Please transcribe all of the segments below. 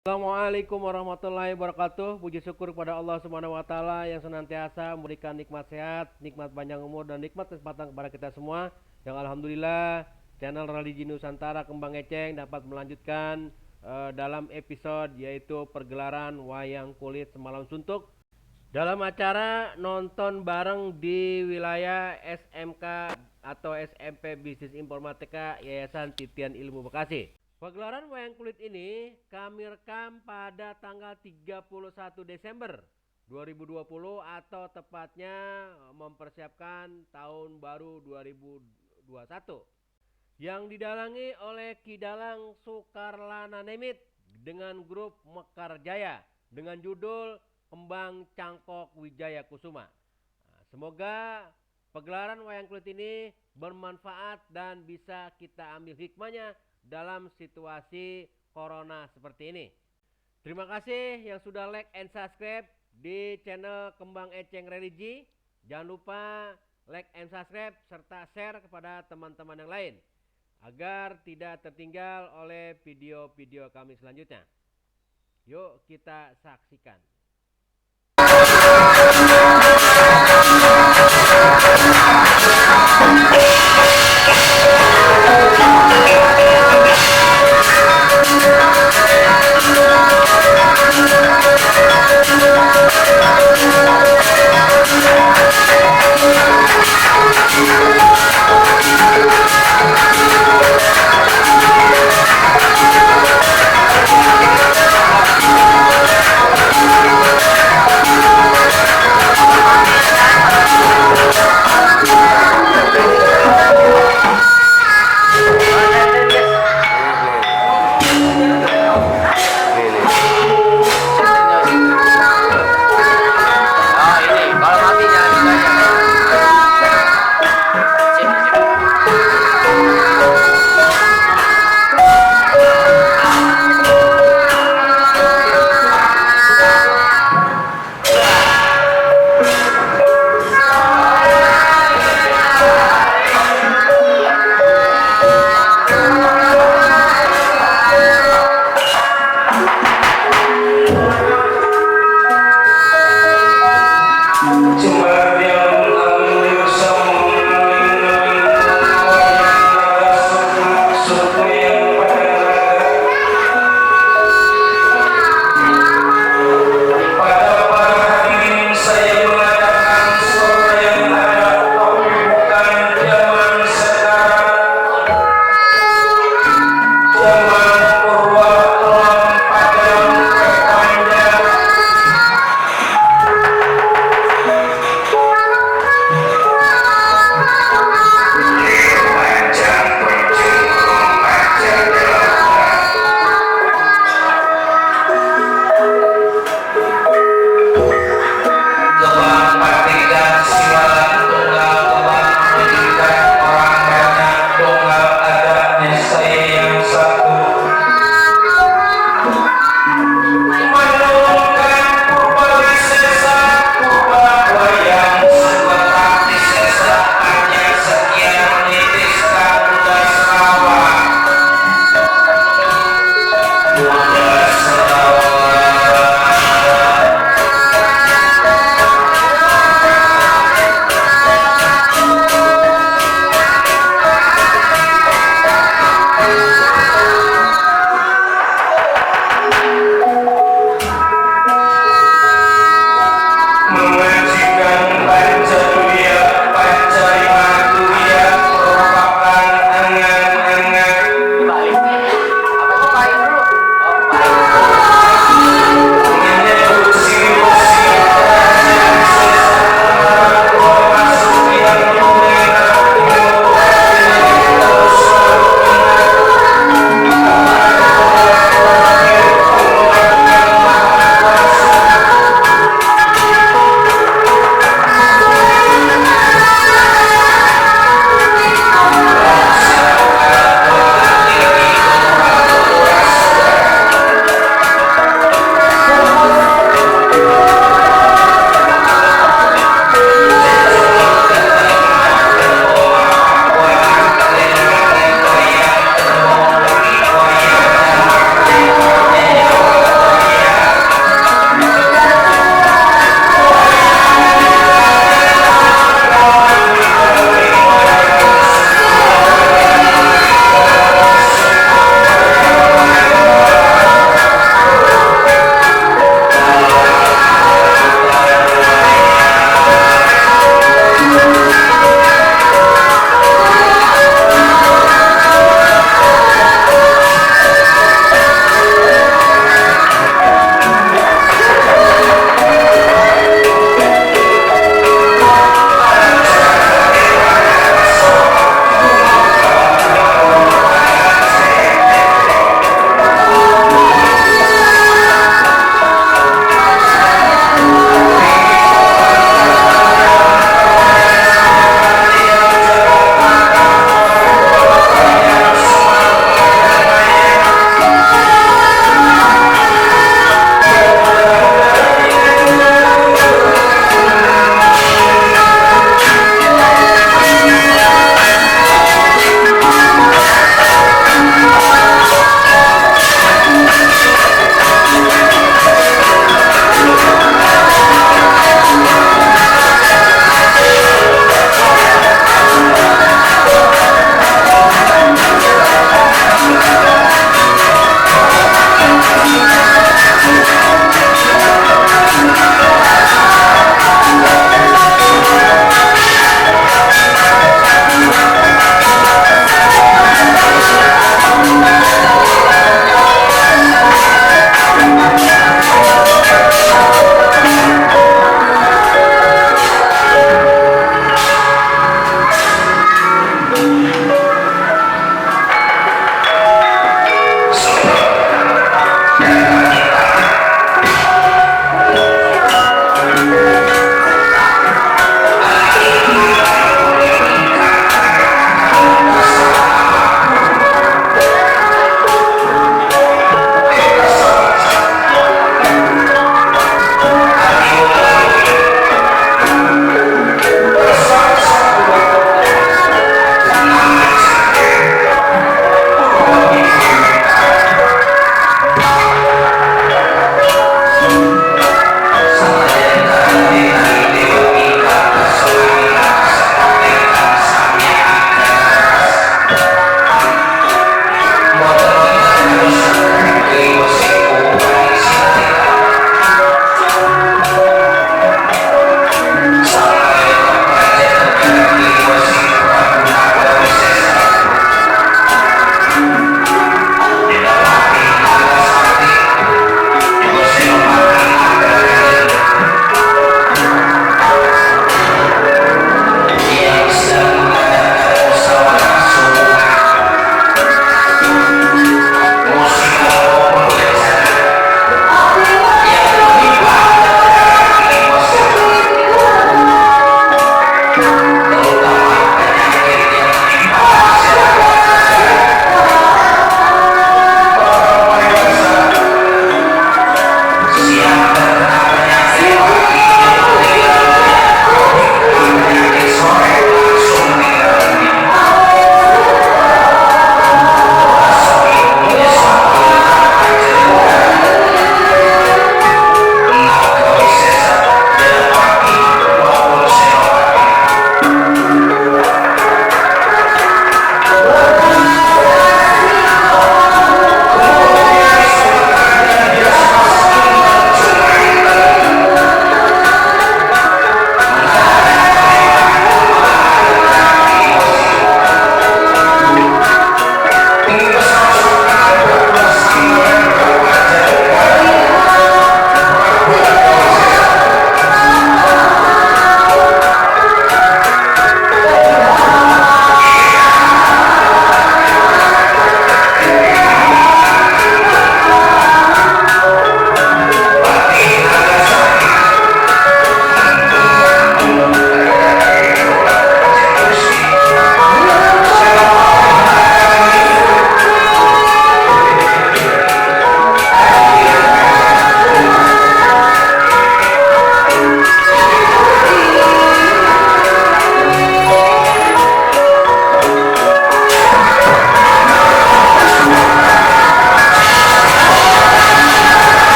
Assalamualaikum warahmatullahi wabarakatuh. Puji syukur kepada Allah Subhanahu wa taala yang senantiasa memberikan nikmat sehat, nikmat panjang umur dan nikmat kesempatan kepada kita semua. Yang alhamdulillah channel Religi Nusantara Kembang Eceng dapat melanjutkan dalam episode yaitu pergelaran wayang kulit Semalam Suntuk dalam acara nonton bareng di wilayah SMK atau SMP Bisnis Informatika Yayasan Titian Ilmu Bekasi. Pagelaran wayang kulit ini kami rekam pada tanggal 31 Desember 2020 atau tepatnya mempersiapkan tahun baru 2021 yang didalangi oleh Kidalang Sukarlana Nemit dengan grup Mekar Jaya dengan judul Kembang Cangkok Wijaya Kusuma. Semoga pagelaran wayang kulit ini bermanfaat dan bisa kita ambil hikmahnya dalam situasi corona seperti ini. Terima kasih yang sudah like and subscribe di channel Kembang Eceng Religi. Jangan lupa like and subscribe serta share kepada teman-teman yang lain agar tidak tertinggal oleh video-video kami selanjutnya. Yuk kita saksikan.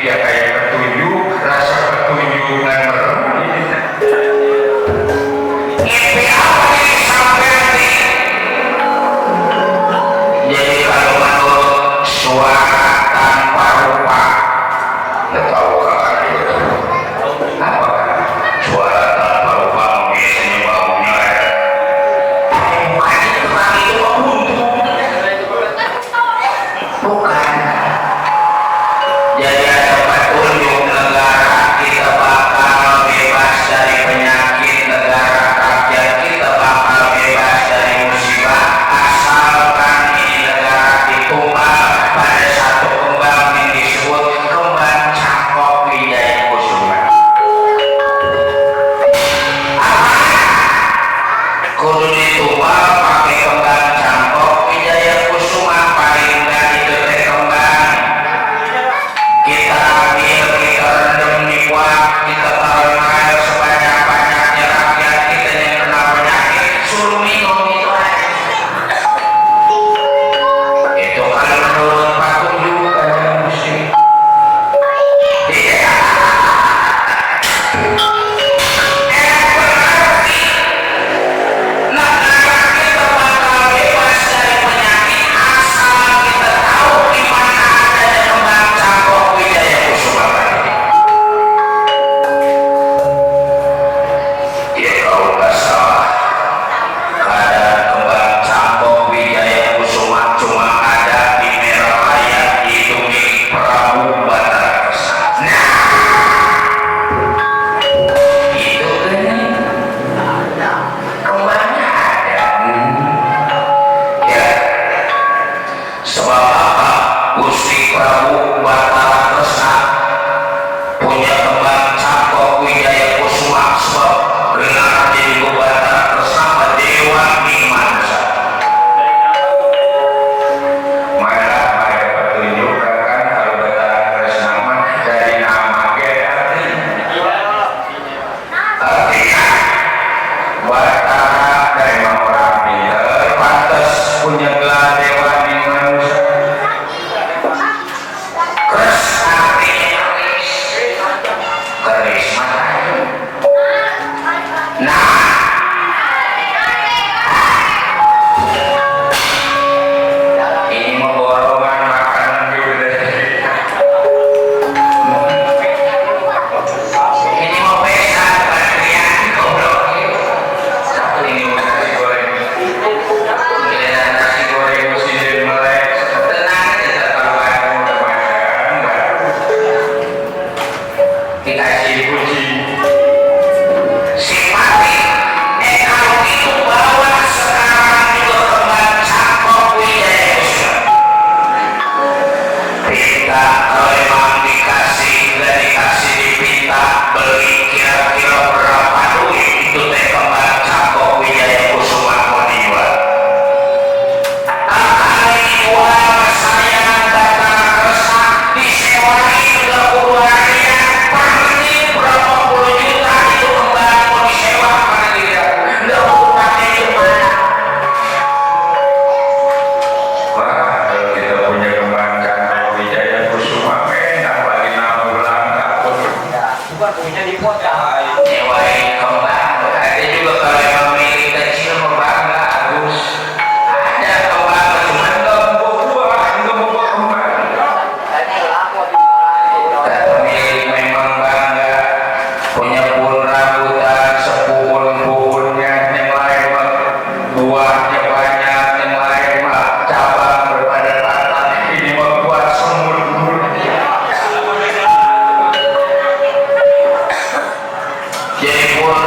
ya kayak petunjuk, rasa petunjuk dan meremuk. Ini apa ini sampai nanti? Jadi kalau menurut suara tanpa rupa, nggak tahu kan itu apa kan? Suara tanpa rupa biasanya baunya bukan itu lagi itu bukan. Jadi ada petunjuk negara kita bakal bebas dari penyakit, negara rakyat kita bakal bebas dari musibah asalkan ini negara ditumpah pada satu kembang yang disebut kembang Cangkok Wijaya Kusuma. Kudu ditumpah pakai kembang Cangkok Wijaya Kusuma, paling enggak itu teh kembang kita ambil, kita rendam di kuat, kita taruh air sebanyak-banyaknya, rakyat kita yang kena penyakit suruh minum itu aja. Itu kalau menurut petunjuk kajian musik. Iya. Berarti negara kita bakal bebas dari penyakit asal kita tahu di mana ada kembang Cangkok Wijaya Kusuma. Ya kalau nggak salah, keadaan kembang Cangkok Wijaya Kusuma cuma ada di Meralaya, itu milik Prabu Batarkesa. Nah, itu kan kembangnya ada. Ya, sebab apa? Gusti Prabu Batarkesa punya kembang Cangkok Wijaya Kusuma, sebab gelar Dewa Batarkesa Dewa Mimangsa. Malah ada petunjuk kan kalau Batarkesa nama dari nama artinya Batara dari orang pintar pantas punya gelar Dewa Mimangsa. Keris artinya keris matanya. Nah, ini mau borongan makanan juga. Ini mau pesta bagian goblok. Satu ini mau nasi goreng. Giliran nasi goreng mesti melek. Tenang aja kalau ada mau makan. Dikasih kunci. Simpati. Kalau itu bawa sekarang juga kembang Cangkok Wijaya Kusuma. Pinta kalau emang dikasih nggak dikasih dipinta, beli kira-kira berapa duit itu teh kembang Cangkok Wijaya Kusuma mau dijual. Kali jual saya Batarkesa disewain 20 harian per menit berapa puluh juta itu kembang mau disewa mana tidak? Nggak pakai gimana? Wah, kalau kita punya kembang Cangkok Wijaya Kusuma, enak lagi 6 bulan takut. Bukan punya di kota. Nyewain kembang, ada juga kalau emang milik kecil mau bangga Agus. Ada kembang, cuman nggak mau buah, nggak mau buah kembang. Tadi laku di Kalau milik memang bangga, punya pun rambutan, sepuhun-puhunnya, yang lain mah buahnya banyak, yang lain mah cabang berpada-pada. Ini mah buah semur. Jadi pun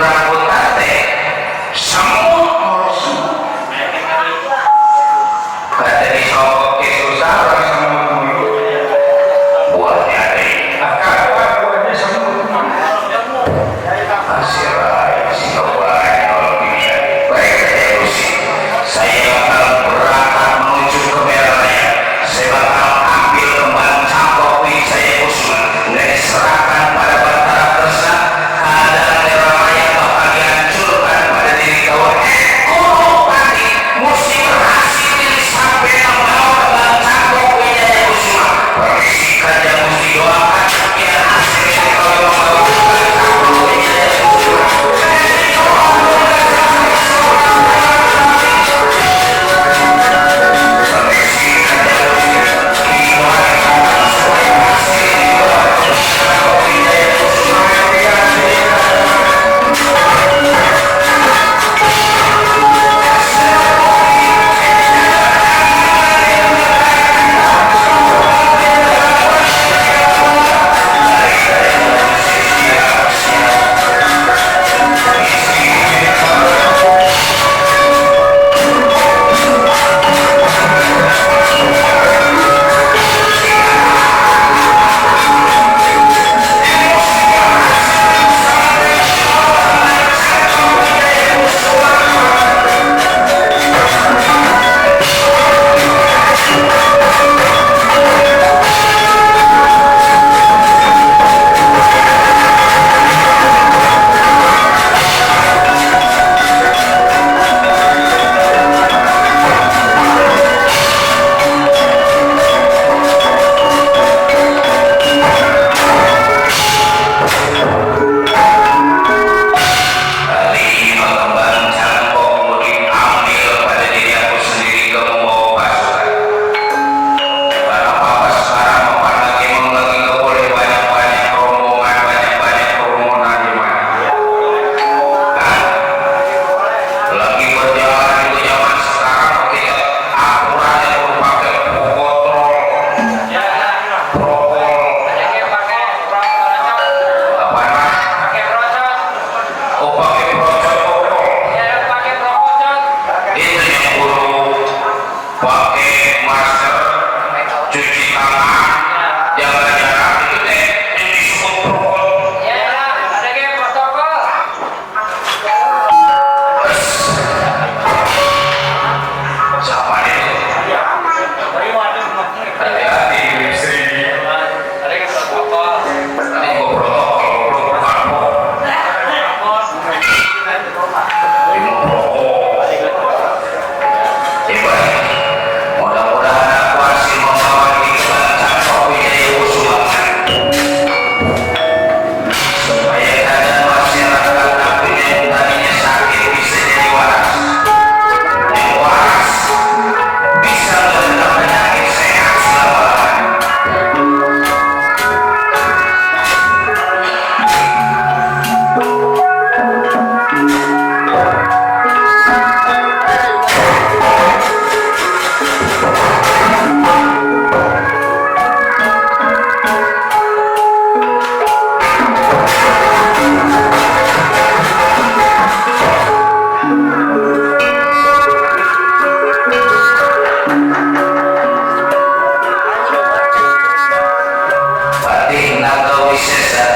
Wisesa,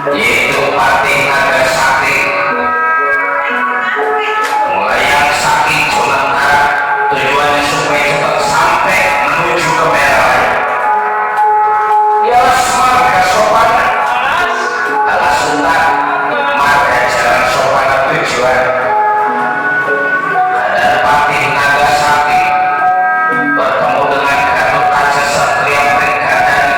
yaitu Pati Naga Sakti, mulai yang Sakti Julantara, tujuannya supaya cepat sampai menuju ke Merah. Ialah marga sopan, alas Sultan, marga jalan sopan tujuan. Dan Pati Naga Sakti bertemu dengan Gatot Kaca Satria Prigadani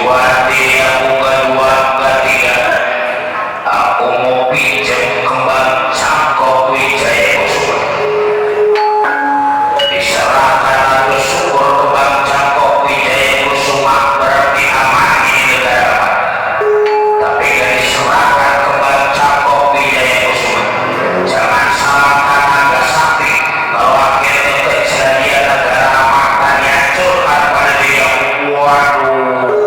buat dia aku kedua ketiga aku mau pinjam kembang Cangkok Wijaya Kusuma diserahkan atau syukur kembang Cangkok Wijaya Kusuma berarti aman di negara tapi dari diserahkan kembang Cangkok Wijaya Kusuma jangan salahkan naga sakti bahwa kita kejadian negara aman dan hancurkan pada dia waduh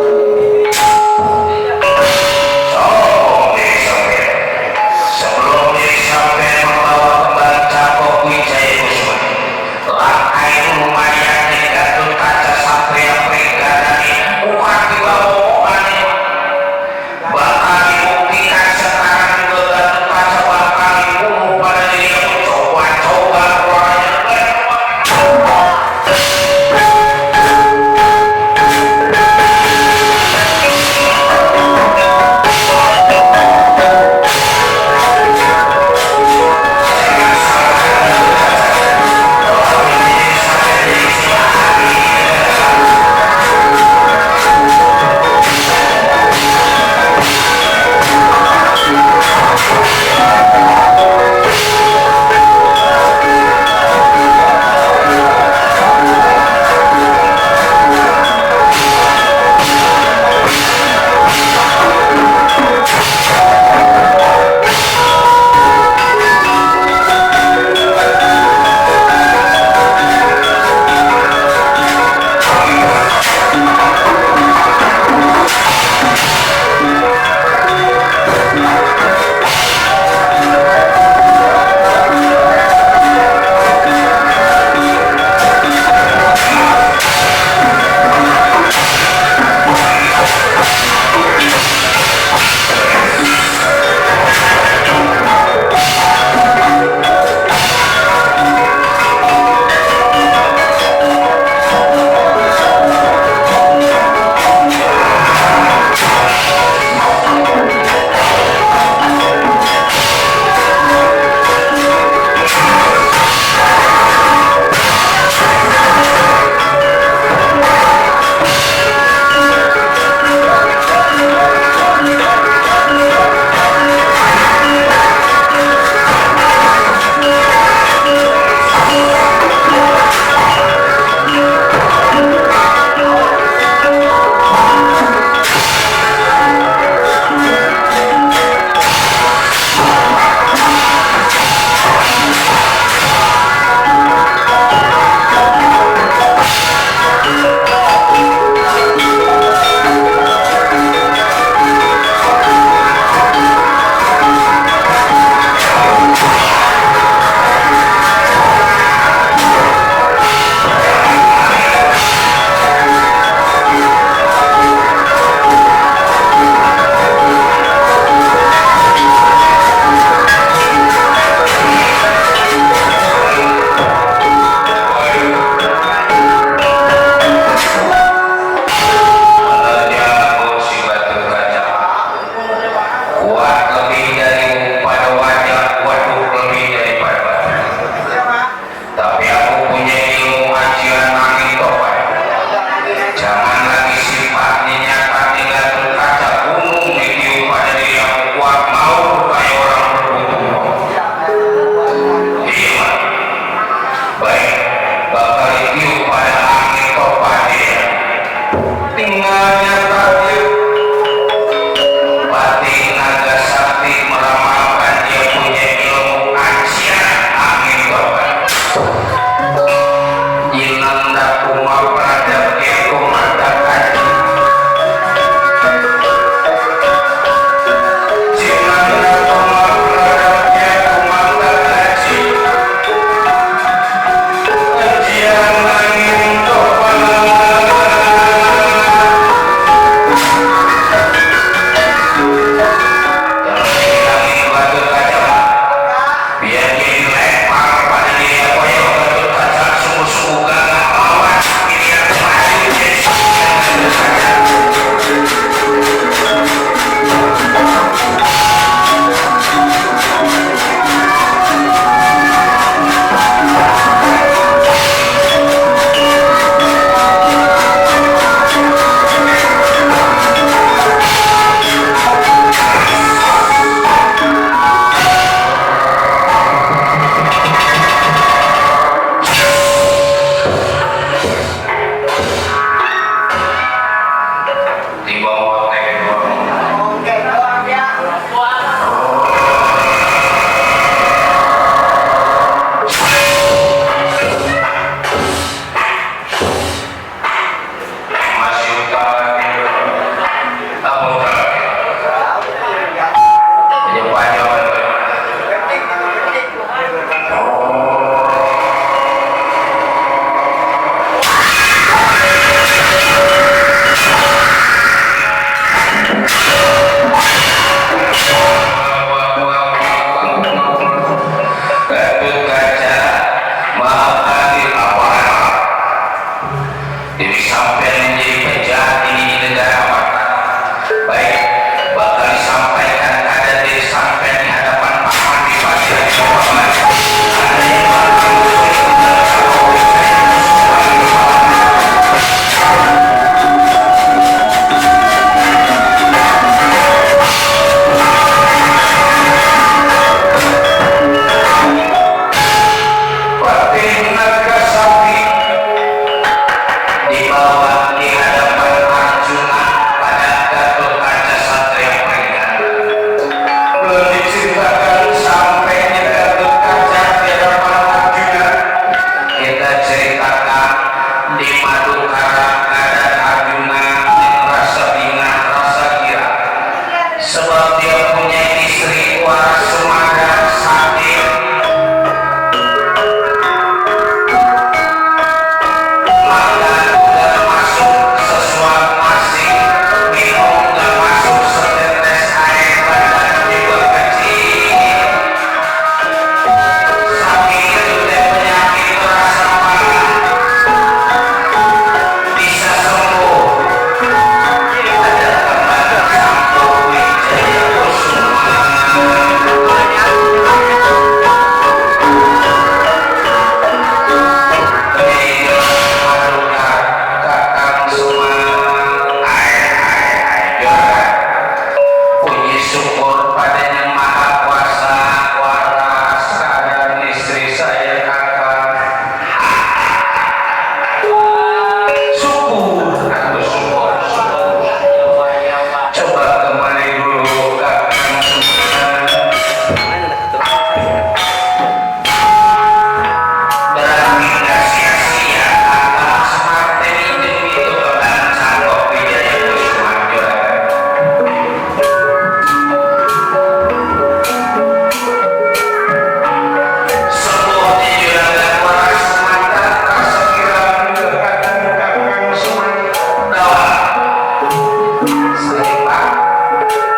sini Pak.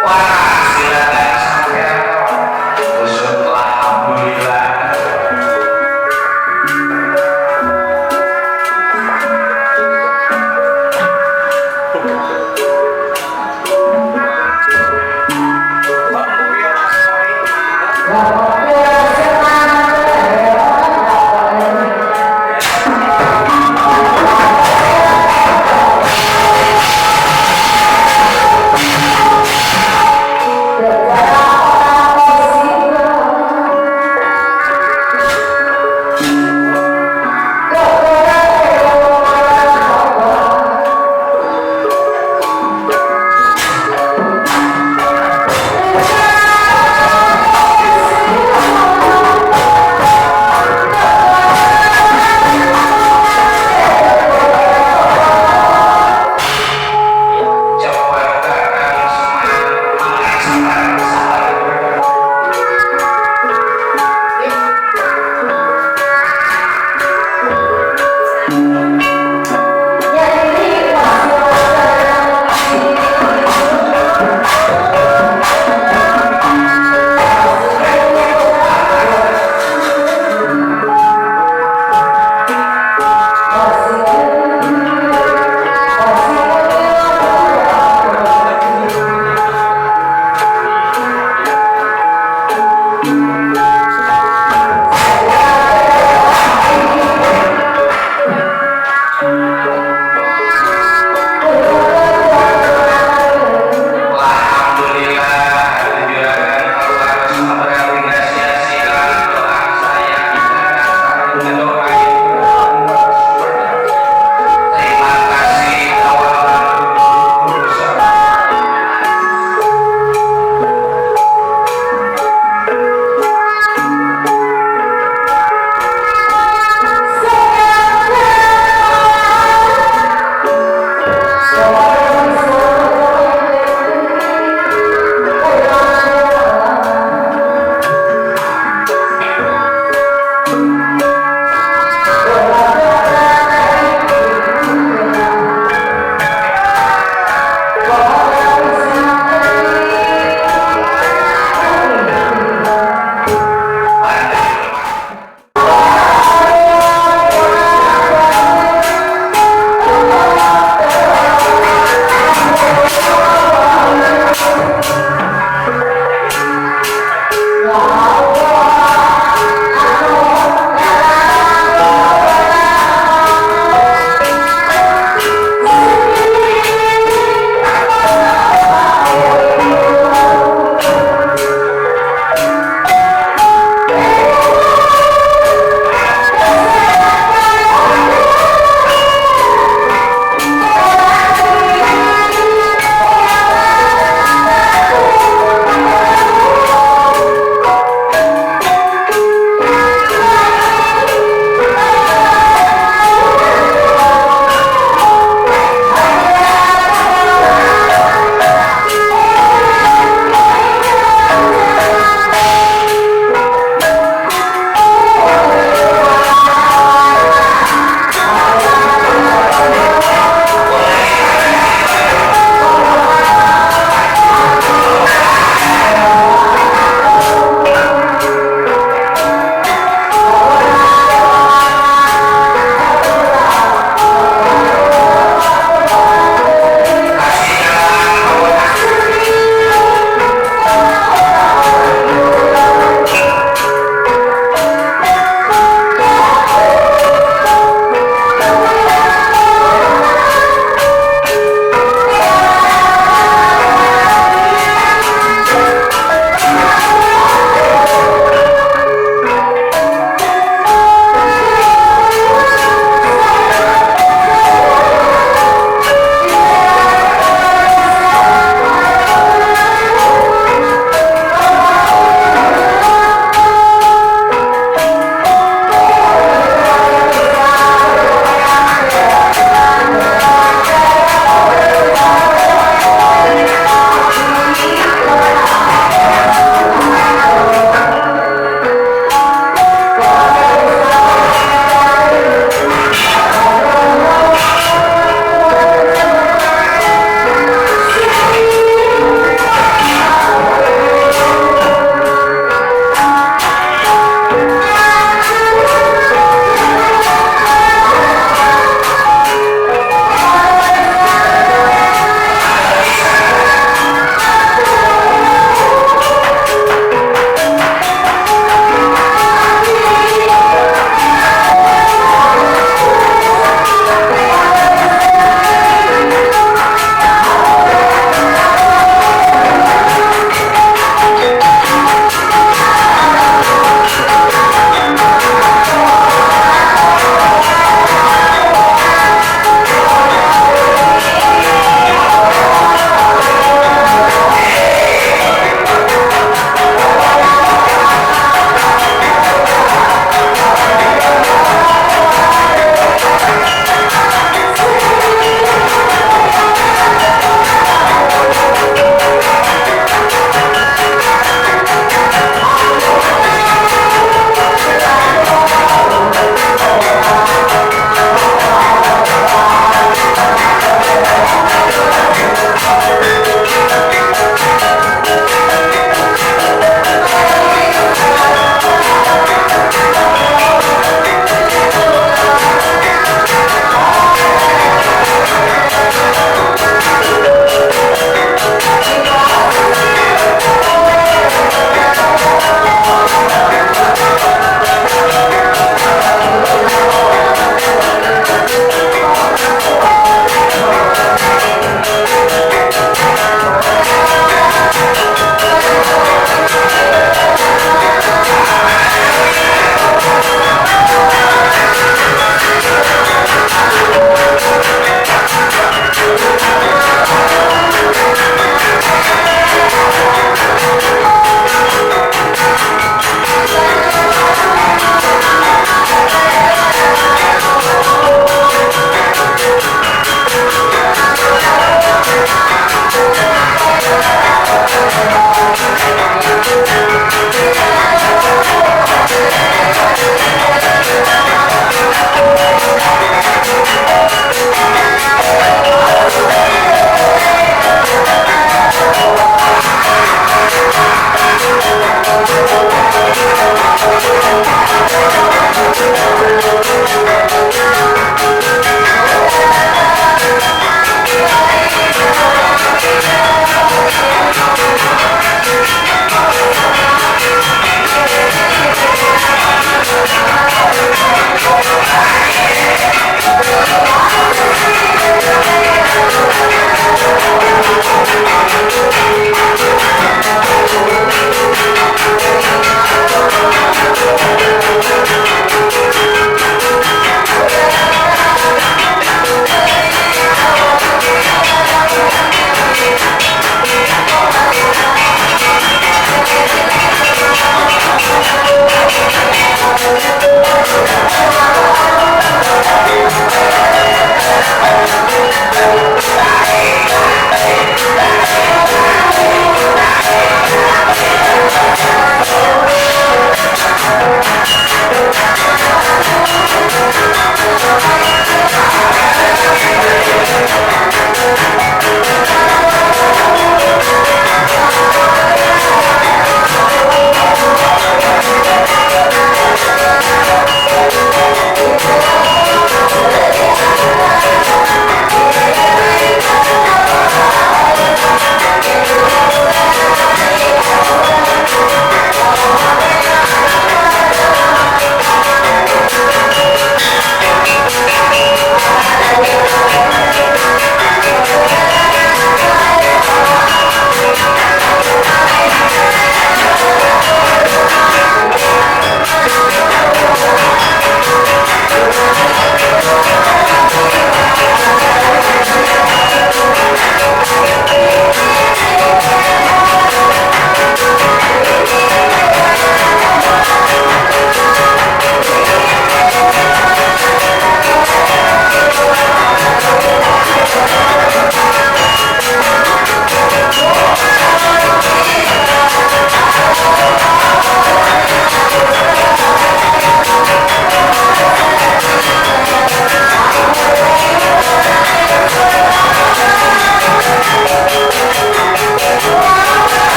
Wah silakan sampean usut lah alhamdulillah. Terima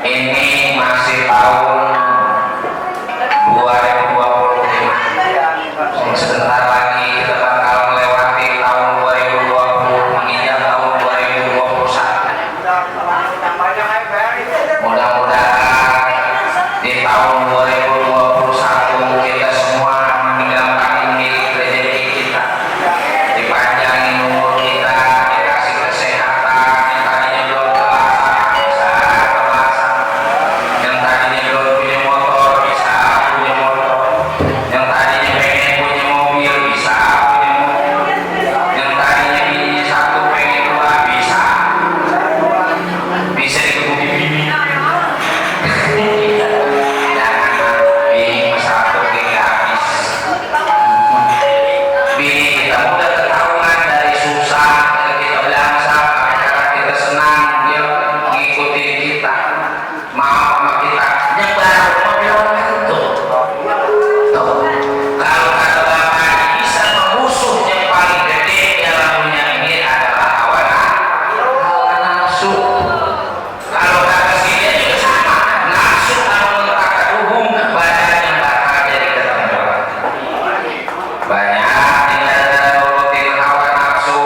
ini masih tahun 2025. Sebentar lagi kita bakal melewati tahun 2020, menginjak tahun 2021. Mudah-mudahan di tahun 2021 kita semua meninggalkan ini rezeki kita, dipanjangin umur kita, dikasih kesehatan, yang tadinya belum terlaksana bisa terlaksana, yang tadinya belum punya motor bisa punya motor, yang tadinya pengen punya mobil bisa punya mobil, yang tadinya bini satu pengen dua bisa dikebuki bini. Jangan bini satu kayak habis. Bini kita udah ketahuan dari susah kita belangsa, karena kita senang dia ngikutin kita, mau sama kita nyebar mobil tuh. Kalau kata bapak bisa memusuh yang paling gede dalam dunia ini adalah hawa nafsu. Kalau kata dia juga sama, nafsu kalau takaduhum badan yang bakal jadi ketempat. Banyak yang nurutin hawa nafsu,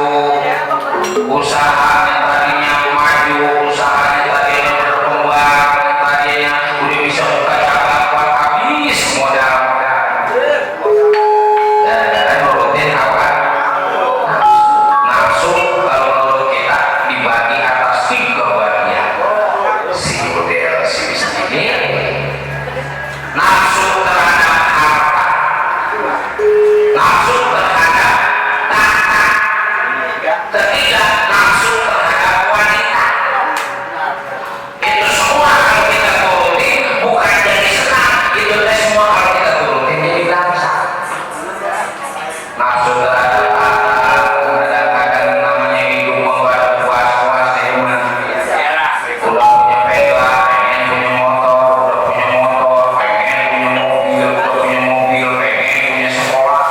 usaha yang tadinya maju, usaha yang tadinya berkembang, yang tadinya udah bisa buka cabang kuat habis modal. Dan nurutin hawa nafsu. Kalau menurut kita dibagi atas 3 bagian. Si model si bisa ini nafsu terhadap harta, nafsu terhadap tahta, ketiga nafsu terhadap wanita. Itu semua kalau kita turutin bukan jadi senang, itu semua kalau kita turutin jadi bangsa. Nafsu terhadap harta, kadang-kadang namanya hidup membuat puas-puas emang. Udah punya villa, pengen punya motor, udah punya motor, pengen punya mobil, udah punya mobil, pengen punya sekolah,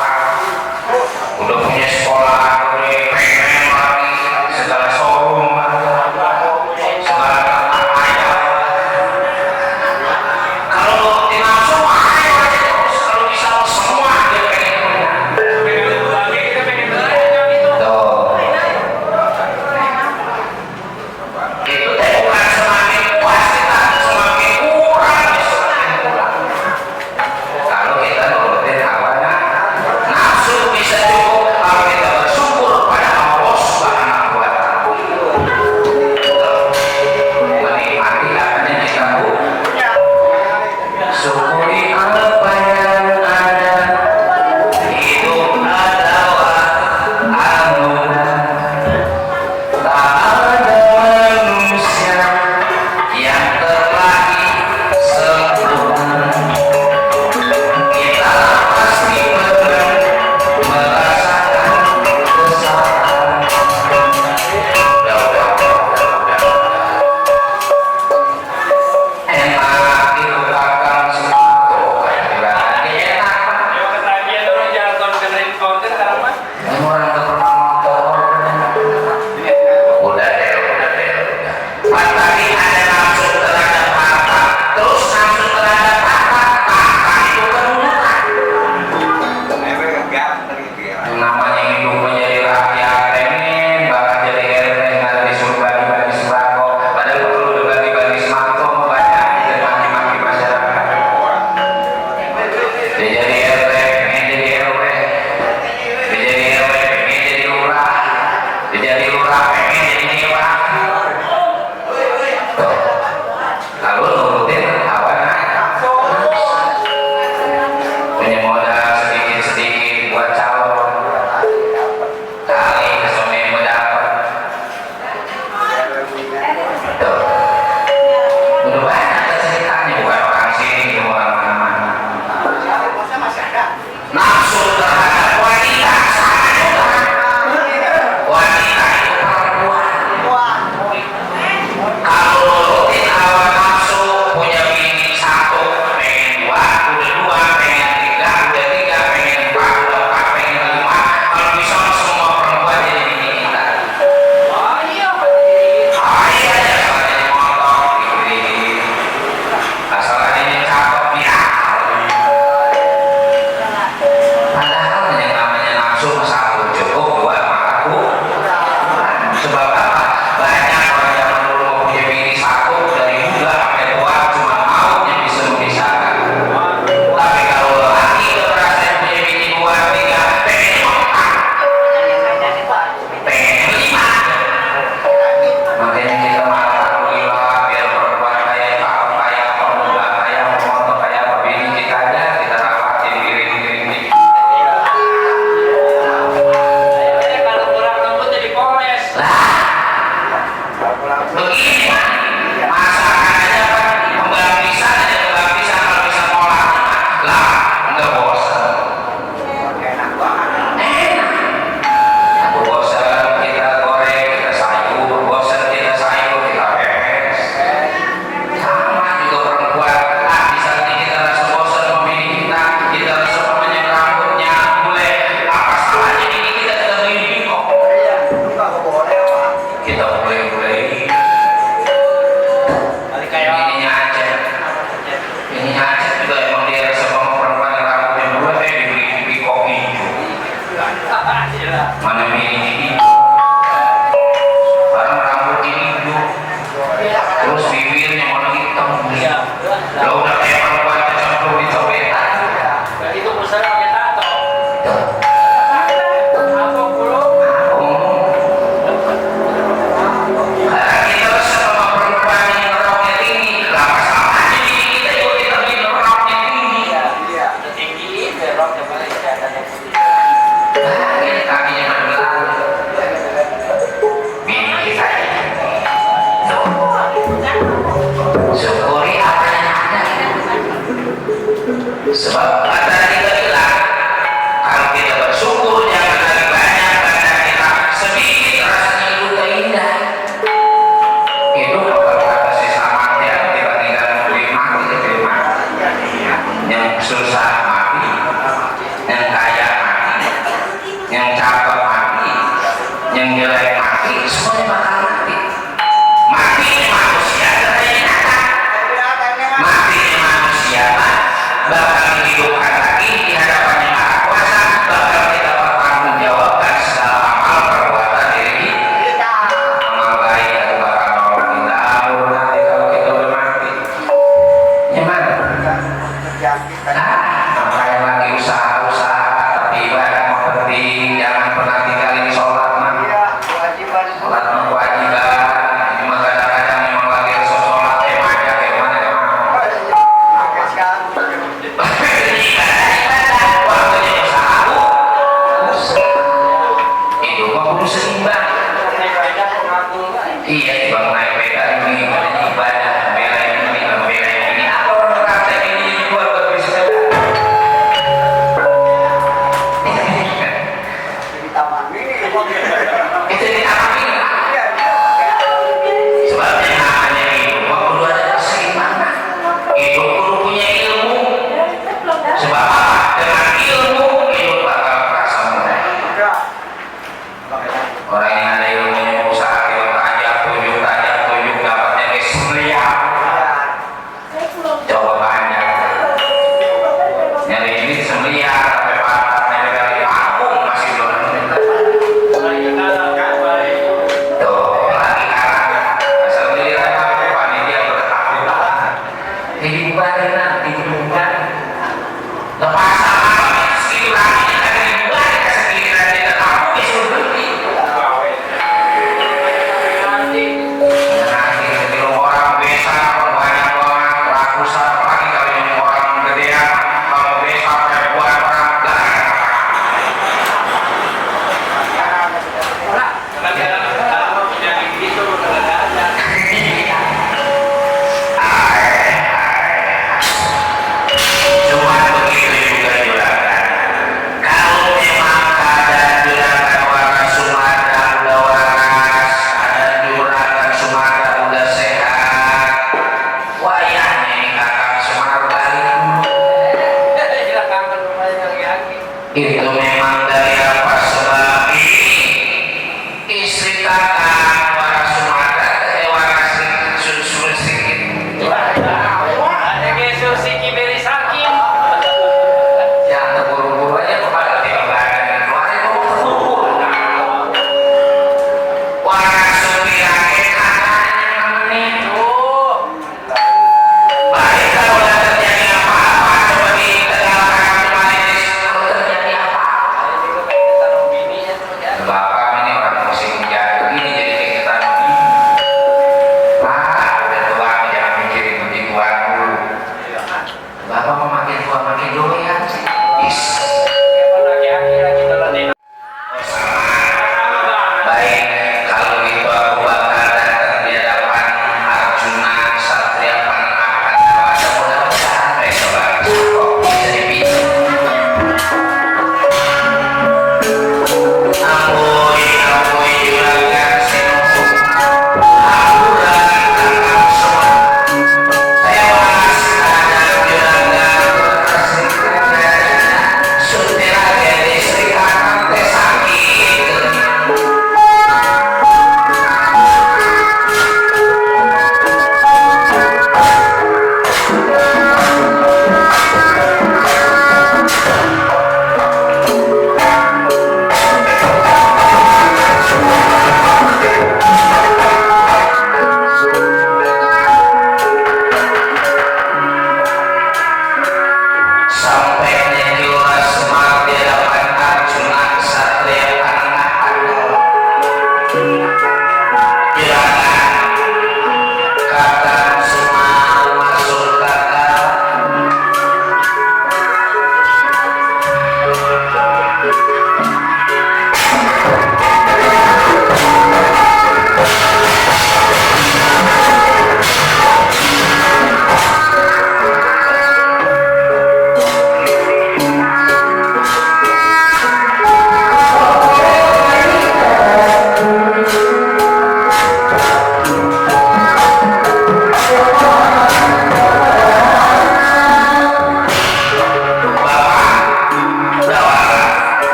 udah punya sekolah, udah pengen lagi segala showroom, segala ayam. Kalau di nafsu ayo aja terus, kalau bisa semua dia pengen punya. Tuh. Itu teh bukan semakin puas kita, semakin kurang, semakin kurang. Kalau kita nurutin hawa nafsu bisa cukup kalau kita bersyukur pada Allah Subhanahu wa Ta'ala. Menikmati apa yang kita punya. Syukuri apa yang ada. Hidup adalah anugerah. Tak ada manusia yang terlahir sempurna. Kita pasti pernah merasakan kesalahan. Enak itu kakak semua. Berarti enak. Kamu orang tak pernah motor. Udah deh. Pas tadi ada nafsu terhadap harta, terus nafsu terhadap tahta itu kedudukan. Yang namanya hidup menjadi rakyat, pengen bakal jadi RT, nggak ada disuruh bagi-bagi sembako, padahal perlu udah bagi-bagi sembako banyak dan maki-maki masyarakat. Dia jadi RT, pengen jadi RW, dia jadi RW, pengen jadi lurah, dia jadi lurah, pengen jadi nyewa. Tuh. Lalu nurutin hawa nafsu. Punya modal sedikit-sedikit buat calon, kali kesone mendapat. Tuh. Udah banyak ceritanya, bukan orang sini, cuma orang mana-mana. Nafsu terhadap wanita sama juga. Wanita itu perempuan. Kalau nurutin hawa nafsu punya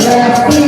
Berarti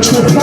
Allah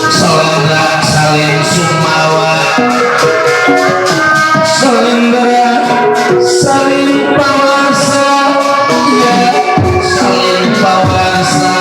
Selendra salin sumawa, selendra salin pawasa, ya salin pawasa.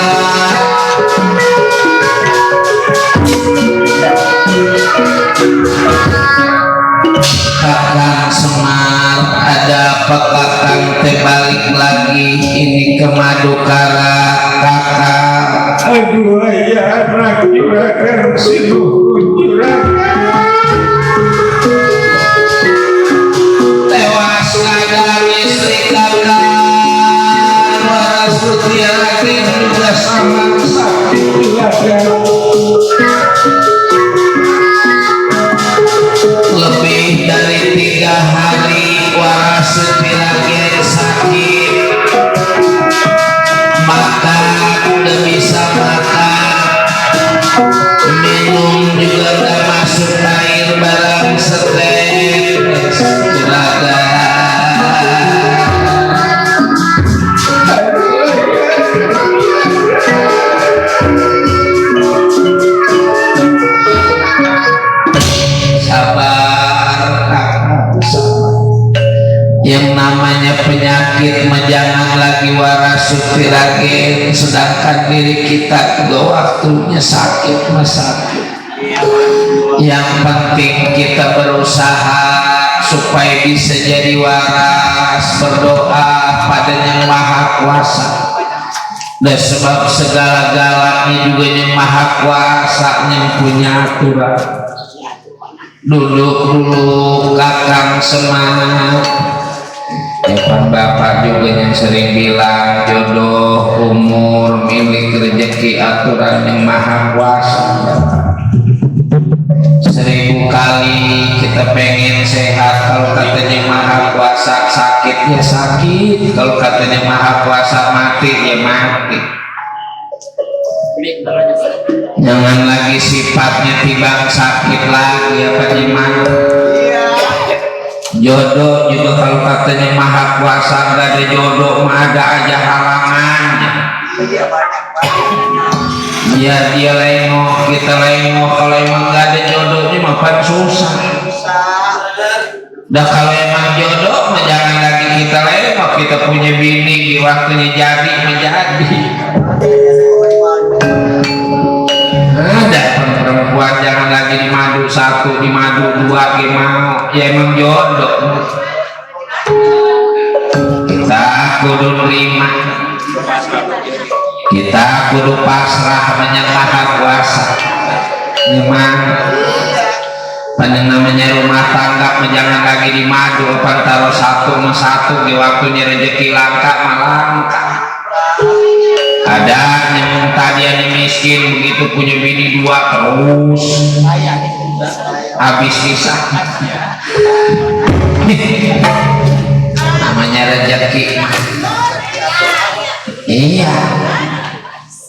Kakang Semar, ada apa kakang teh balik lagi ini ke Madukara kakang? Aduh ayah anak juragan si juragan Tewas kadang istri kakang, waras Sutiarati juga sama sakit juragan. lebih dari 3 hari waras Sutiarati sakit, makan udah bisa makan, minum juga udah masuk air barang setetes juragan. Sabar kakak, sabar. Yang namanya penyakit mah jangan lagi waras Sutiragen, sedangkan diri kita juga waktunya sakit mah sakit. Yang penting kita berusaha supaya bisa jadi waras, berdoa pada Yang Maha Kuasa. Dan sebab segala-galanya juga Yang Maha Kuasa yang punya aturan. Duduk dulu kakang Semar. Depan bapak juga yang sering bilang jodoh, umur, milik, rezeki, aturan Yang Maha Kuasa. 1000 kali kita pengen sehat, kalau katanya Yang Maha Kuasa sakit ya sakit, kalau katanya Yang Maha Kuasa mati ya mati. Jangan lagi sifatnya tibang sakit lagi apa gimana. Jodoh juga kalau katanya Maha Kuasa nggak ada jodoh mah ada aja halangannya. Biar dia lengok, kita lengok, kalau emang nggak ada jodohnya mah kan susah. Dah kalau emang jodoh mah jangan lagi kita lengok, kita punya bini di waktunya jadi menjadi. Ada perempuan jangan lagi dimadu 1, dimadu 2 gimana ya emang jodoh. Kita kudu terima, kita kudu pasrah Yang Maha Kuasa. Memang panjang namanya rumah tangga jangan lagi dimadu, taruh 1 sama 1 di waktunya rezeki langka malangka. Ada yang tadi yang miskin begitu punya bini 2 terus habis bisa. Namanya rezeki. Iya,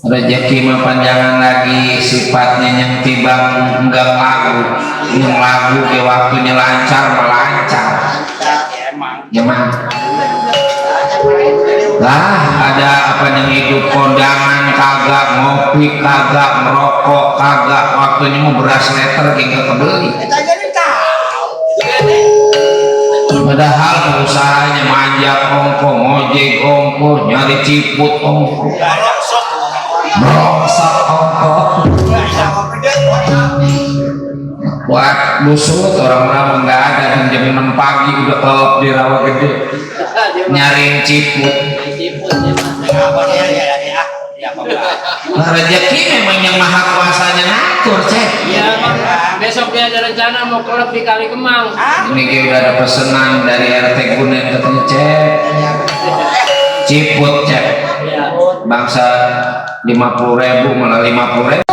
rezeki mah panjangan lagi sifatnya yang tibang enggak lagu, yang lagu di waktunya lancar melancar. Gimana? Lah ada apa yang hidup kondangan kagak, ngopi kagak, merokok kagak, waktunya mau beras liter hingga kebeli. Padahal usahanya manjat ongko, ngojek ongko, nyari ciput ongko, merokok ongko. Buat busut orang-orang nggak ada, jam 6 pagi udah kelop di rawa gede nyariin ciput. Nah, rezeki memang Yang Maha Kuasanya ngatur, cek. Iya, besok dia ada rencana mau klub di Kali Kemang. Ini dia udah ada pesanan dari RT Kunen katanya, cek. Ciput, cek. Bangsa 50.000 malah 50.000.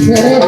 Saya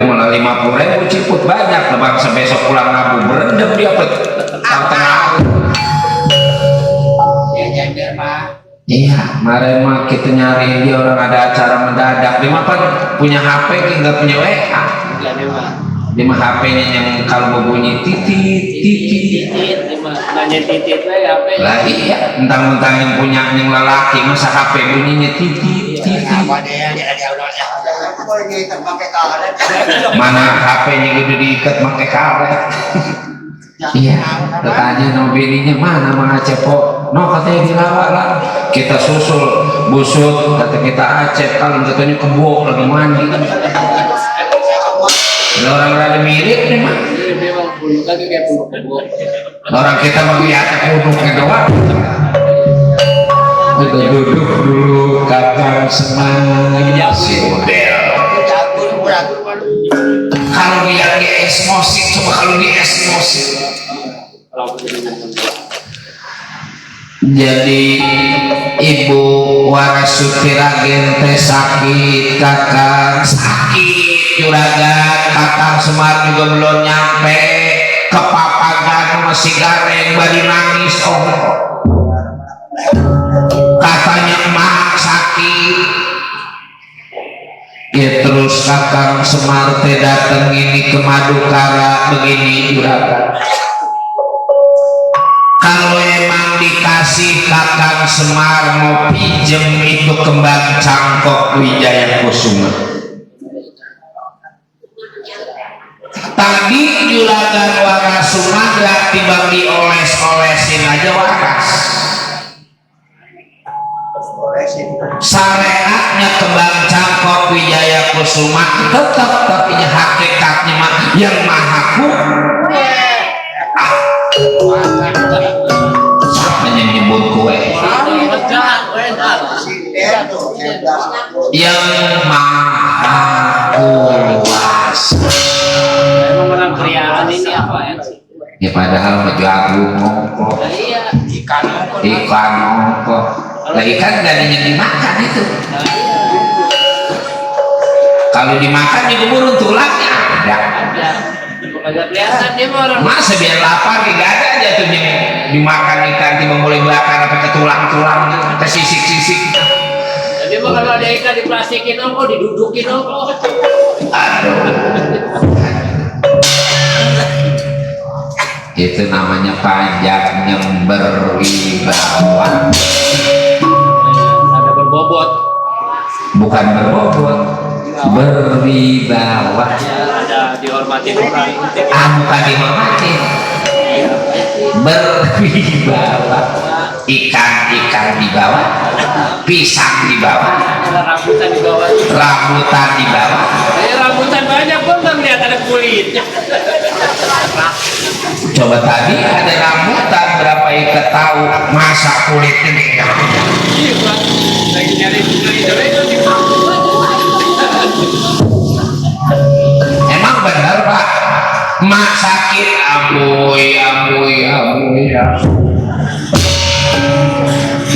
malah 50.000 ciput banyak lebang sebesok pulang ngabu berendam dia tengah. Iya, kemarin mah kita nyari dia orang ada acara mendadak. Dia mah kan punya HP, nggak punya WA. Dia mah HP-nya yang kalau berbunyi titit. Nanya titit HP. Lah iya, mentang-mentang punya yang lelaki masa HP bunyinya titit. Mana HP-nya udah diikat pakai karet. Iya, tanya sama bininya mana Mang Acep kok? No katanya dilawak lah. Kita susul busut, kata kita Acep kali katanya kebo lagi mandi. Ada orang rada mirip nih mah. Memang bulu kan kayak bulu kebo. Orang kita melihatnya kuduknya doang. Kita duduk dulu kakang semangat si model. Kalau dia esmosi, coba kalau dia esmosi. Jadi ibu Warasuti Ragen teh sakit, kakang sakit, juragan kakang Semar juga belum nyampe, kepapagan masih gareng bari nangis katanya emak sakit. Ya terus kakang Semar teh dateng ini ke Madukara begini juragan. Kalau emang dikasih kakang Semar mau pinjem itu kembang cangkok Wijaya Kusuma. Tadi juragan Waras Sumagra tiba dioles-olesin aja waras. Syariatnya kembang cangkok Wijaya Kusuma tetap tapi hakikatnya yang maha siapa yang nyebut kue yang maha kuasa. Emang menang kriaan ini apa ya? Ya padahal jagung ngongkok ikan ngongkok lah ikan gak ada yang dimakan itu. Kalau dimakan juga burung tulangnya ada. Masa biar lapar gak ada aja tuh yang dimakan ikan tiba mulai bakar pakai tulang-tulang ke sisik-sisik. Tapi kalau ada ikan diplastikin kok didudukin kok. Aduh. Itu namanya pajak yang berwibawa. Ada berbobot. Bukan berbobot, berwibawa. Ada dihormatin orang. Bukan dihormatin. Berwibawa. Ikan di bawah, pisang di bawah, Rambutan di bawah. rambutan di bawah. Rambutan banyak pun nggak lihat ada kulitnya. Coba tadi ada rambutan berapa ikat tahu masa kulitnya beda. Iya Pak, lagi nyari kulit itu. Emang bener Pak, mak sakit ambuy.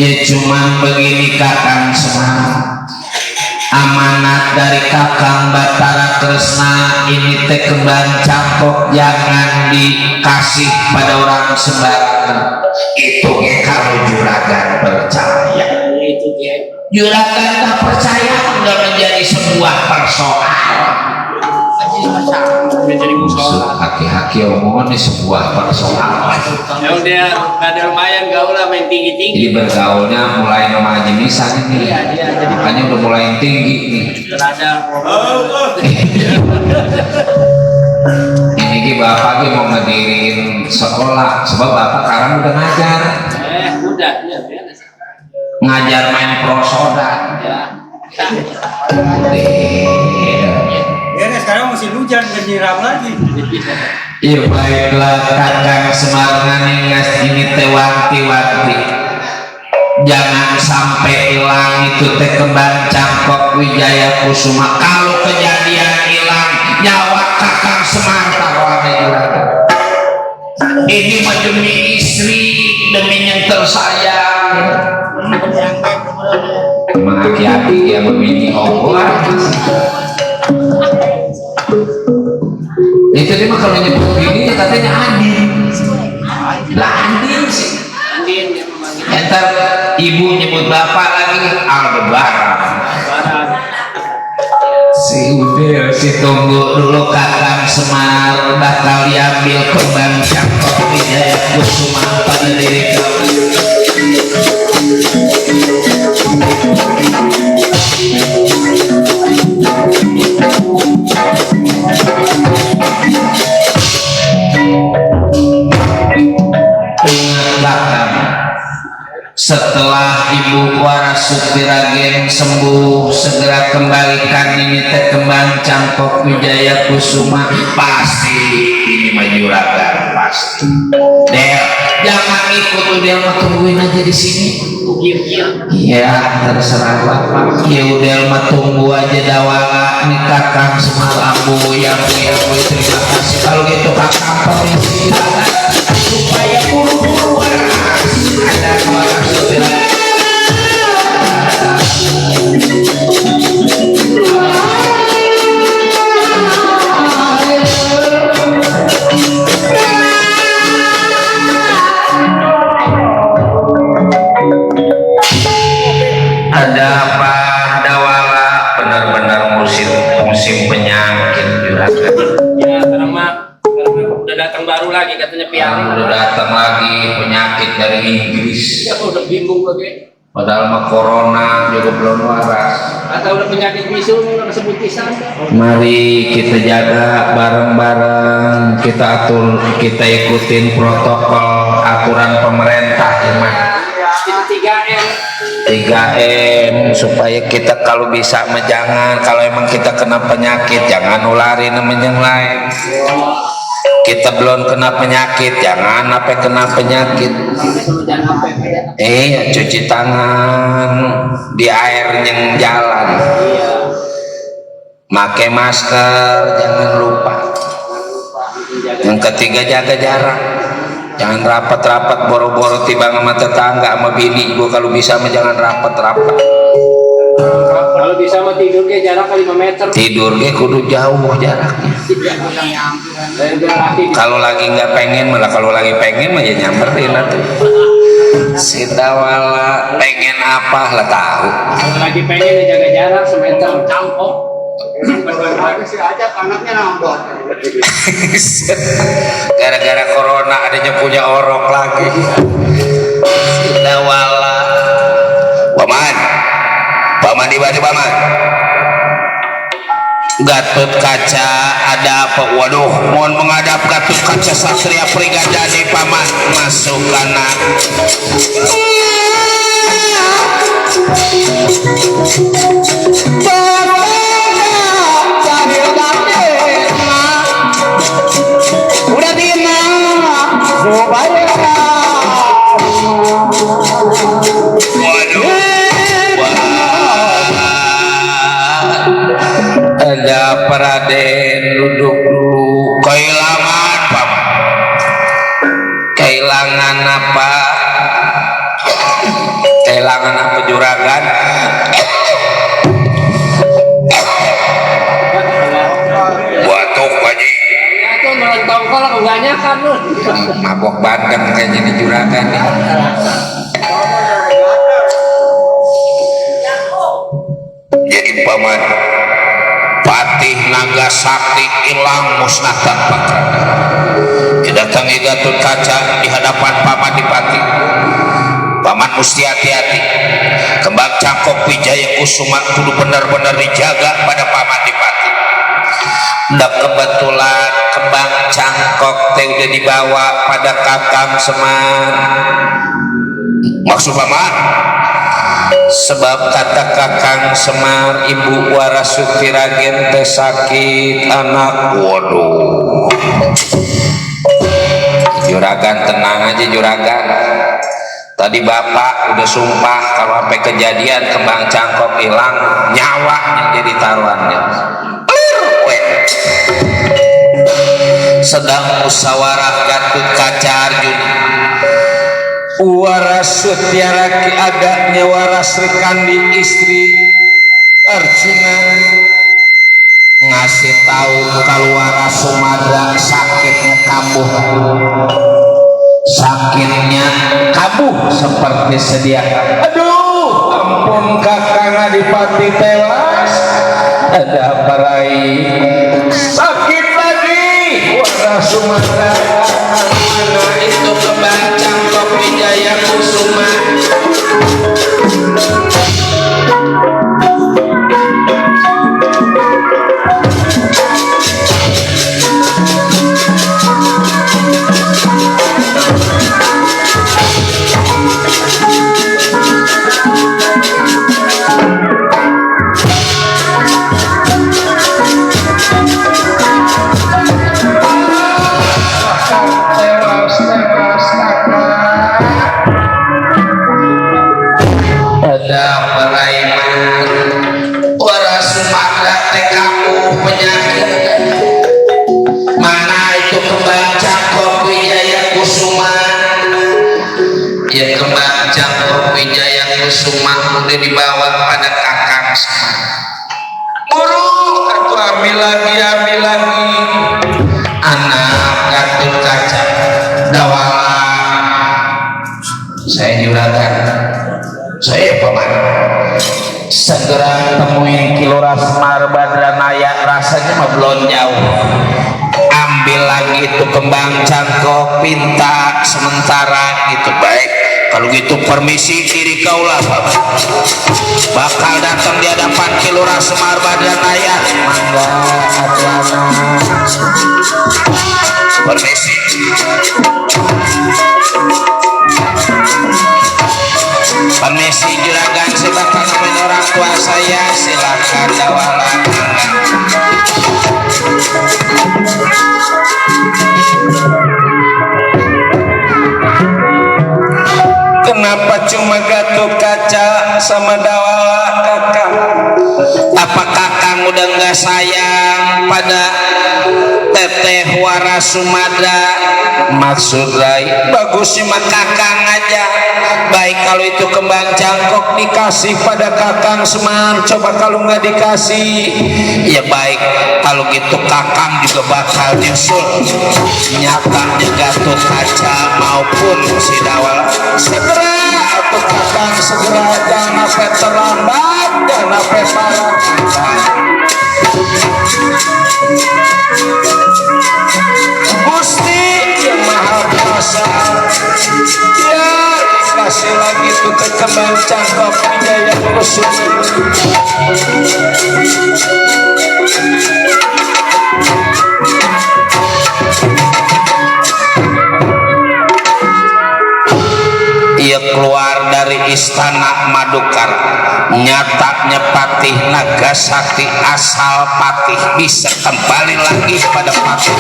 Ya cuman begini kakang Semar, amanat dari kakang Batara Kresna ini teh kembang cangkok jangan dikasih pada orang sembarangan. Itu ya kalau juragan percaya. Itu dia. Juragan tak percaya nggak menjadi sebuah persoalan. Menjadi musola. Haki-haki omongan ini sebuah persoalan. Ya udah ada lumayan gaul lah main tinggi-tinggi. Jadi bergaulnya mulai nama Haji Misan ini. Makanya udah mulai tinggi nih. Ada. Ini bapak mau ngedirin sekolah sebab bapak sekarang udah ngajar. Udah ya beres. Ngajar main prosoda. Ya. Ya sekarang musim hujan dan nyiram lagi. Iya baiklah kakang Semar ngas ini tewanti-wanti. Jangan sampai hilang itu teh kembang cangkok Wijaya Kusuma. Kalau kejadian hilang nyawa kakang Semar taruhannya juragan. Ini mah demi istri, demi yang tersayang. Emang hati-hati ya begini Allah. tadi mah kalau nyebut ini katanya Andin. Lah Andin sih. Andin dia memanggil Entar ibu nyebut bapak lagi Aldebaran. Si Udel si tunggu dulu Kakang Semar bakal diambil kembang Cangkok Wijaya Kusuma pada diri kamu. Kakang, setelah Ibu Warasuti Ragen sembuh, segera kembalikan ini teh kembang Cangkok Wijaya Kusuma. Pasti ini mah juragan pasti. Del, jangan ikut Del, mah tungguin aja di sini. Iya, terserah bapak. Ya Del mah tunggu aja dawala nih Kakang Semar Ambu yang terima kasih. Kalau gitu Kakang permisi supaya buru-buru waras ada Warasuti Ragen. Ada apa dawala, benar-benar musim penyakit juragan. ya sekarang mah udah datang baru lagi katanya piala. Udah datang lagi penyakit dari Inggris. Ya udah bingung lagi. Padahal mah corona juga belum waras. Atau udah penyakit bisu udah sebut pisan. Mari kita jaga bareng-bareng, kita atur, kita ikutin protokol aturan pemerintah ya mah. Itu 3M. 3M supaya kita kalau bisa mah jangan, kalau emang kita kena penyakit jangan nularin sama yang lain. Kita belum kena penyakit jangan sampai kena penyakit. Cuci tangan di air yang jalan, pakai masker jangan lupa. Yang ketiga jaga jarak, jangan rapat-rapat boro-boro tiba sama tetangga sama bini. Gua kalau bisa mah jangan rapat-rapat. Kalau bisa mah tidur ke jarak 5 meter. Tidur ge kudu jauh jaraknya. Kalau lagi nggak pengen, malah kalau lagi pengen mah ya nyamperin atuh. Si dawala pengen apa lah tahu. Kalau lagi pengen ya jaga jarak semeter campok. Gara-gara corona adanya punya orok lagi. Si dawala. Paman di mana paman? Gatot Kaca ada apa? Waduh, mohon menghadap Gatot Kaca Satria Prigadani paman, masuk kanan. Udah dina, ada Raden duduk dulu. Kehilangan paman. Kehilangan apa? Kehilangan apa juragan? Batuk Haji. Itu melontong kalau enggaknya kan lu. Mabok bandeng kayak jadi juragan nih. Jadi paman Patih Naga Sakti hilang musnah tanpa tanda. Didatangi Gatot Kaca di hadapan Paman Dipati. Paman mesti hati-hati. Kembang Cangkok Wijaya Kusuma kudu benar-benar dijaga pada Paman Dipati. Ndak kebetulan kembang Cangkok teh udah dibawa pada Kakang Semar. Maksud Paman? Sebab kata Kakang Semar Ibu Warasuti Ragen teh sakit anak. Waduh, juragan tenang aja juragan. Tadi bapak udah sumpah kalau sampai kejadian kembang Cangkok hilang nyawanya jadi taruhannya. Sedang musyawarah Gatot Kaca Arjuna. Warasuti Raki adanya Warasri Kandi istri Arjuna ngasih tahu tahun keluar Sumatera sakitnya kambuh, sakitnya kambuh seperti sedia. Aduh ampun kakang adipati tewas, ada apa rai sakit lagi warna Sumatera. Mana itu kembang cangkok Wijaya Kusuma. Ya kembang jangkok Wijaya Kusuma udah dibawa pada kakang. Guru aku ambil lagi anak Gatot Kaca Dawala. Saya juragan, saya paman, segera temuin Kilora Semar Badranaya, rasanya mah belum jauh. Ambil lagi itu kembang cangkok, pinta sementara gitu. Baik, kalau gitu permisi kiri kaulah, bakal datang di hadapan Kilora Semar Badranaya. Mangga Atlana, permisi. Permisi juragan, saya bakal nemuin orang tua saya, silakan Dawala. Kenapa cuma Gatot Kaca sama Dawala kakang? Apa kakang udah nggak sayang pada Teteh Wara Sumada? Maksud Rai bagus sih mah kakang aja. Baik kalau itu kembang jangkok dikasih pada kakang Semar, coba kalau nggak dikasih ya baik kalau gitu kakang juga bakal nyusul. Nyatanya Gatot Kaca maupun si Dawala segera atau kakang segera, jangan sampai terlambat, jangan sampai parah. Gusti yang Maha Kuasa, ya dikasih lagi tuh ke kembang cangkok Wijaya Kusuma. Ia keluar dari istana Madukar, nyatanya Patih Nagasakti asal Patih bisa kembali lagi pada Patih.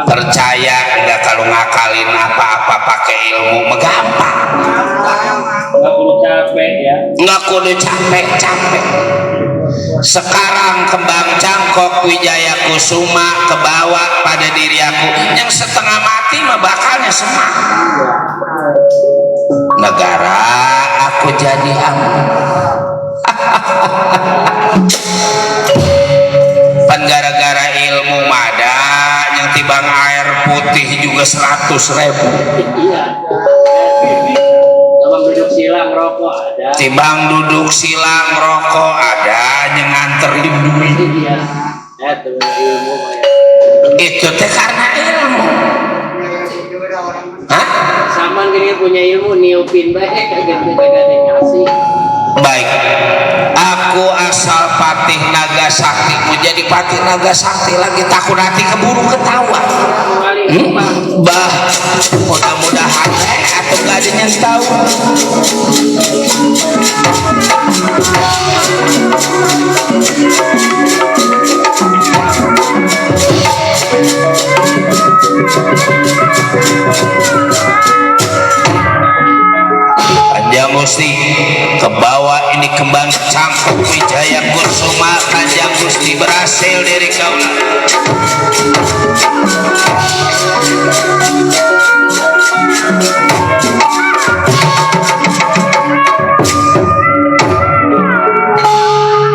Percaya enggak kalau ngakalin apa-apa pakai ilmu gampang. Nggak perlu capek ya. Nggak kudu capek-capek. Sekarang kembang cangkok Wijaya Kusuma kebawa pada diri aku, yang setengah mati mah bakalnya semangat. Negara aku jadi aman. Pan gara-gara ilmu mada yang tibang air putih juga 100.000. Iya. Abang duduk silang rokok ada. Tibang duduk silang rokok ada, yang nganterin duit. Iya. Itu ilmu ya. Itu teh karena ilmu. Hah? Saman gini punya ilmu niupin baik kagak ngasih. Baik, aku asal Patih Nagasakti, mau jadi Patih Nagasakti lagi, takut nanti keburu ketawa. Bah, mudah-mudahan atau gak ada yang tahu. Panjang Gusti kebawa ini kembang Cangkuk Wijaya Kusuma Kanjeng Gusti berhasil dari kaula.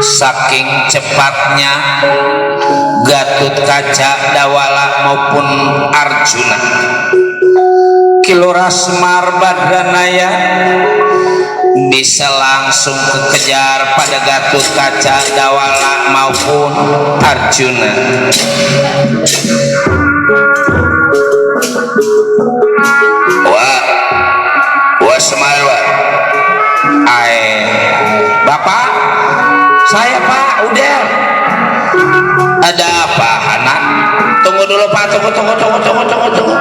Saking cepatnya Gatut Kaca, Dawala maupun Arjuna, Kilora Semar Badranaya bisa langsung kekejar pada Gatut Kaca, Dawala maupun Arjuna. Wah Semar, Bapak, saya Pak, udah. Ada apa, Hana? Tunggu dulu Pak, tunggu.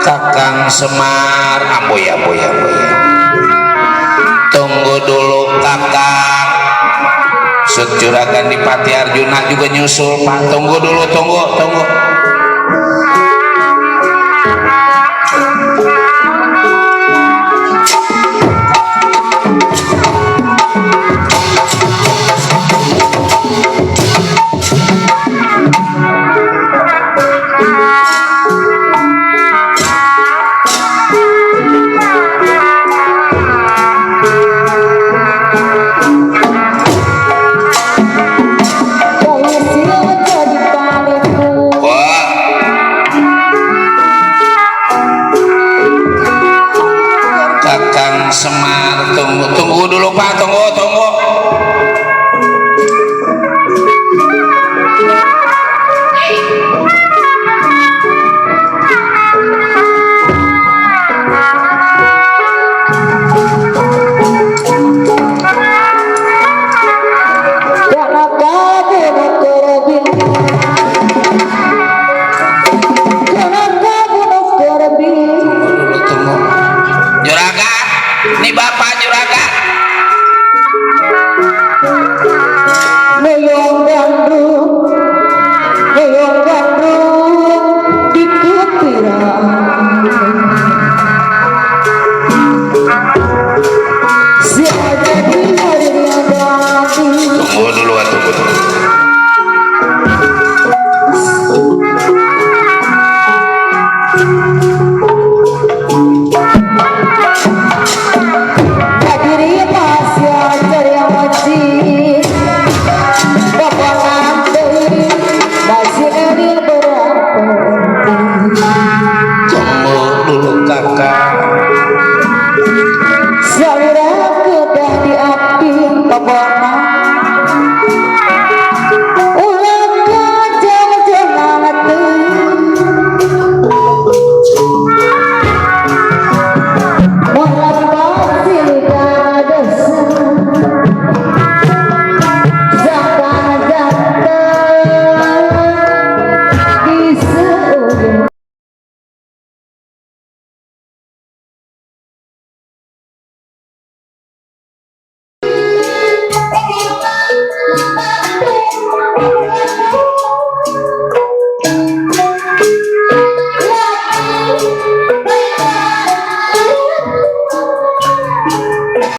Kakang Semar, amboy. Tunggu dulu Kakang. Sut Juragan Dipati Arjuna juga nyusul Pak. Tunggu dulu, tunggu. Semar, tunggu dulu Pak, tunggu. Juragan, ini Bapak Juragan.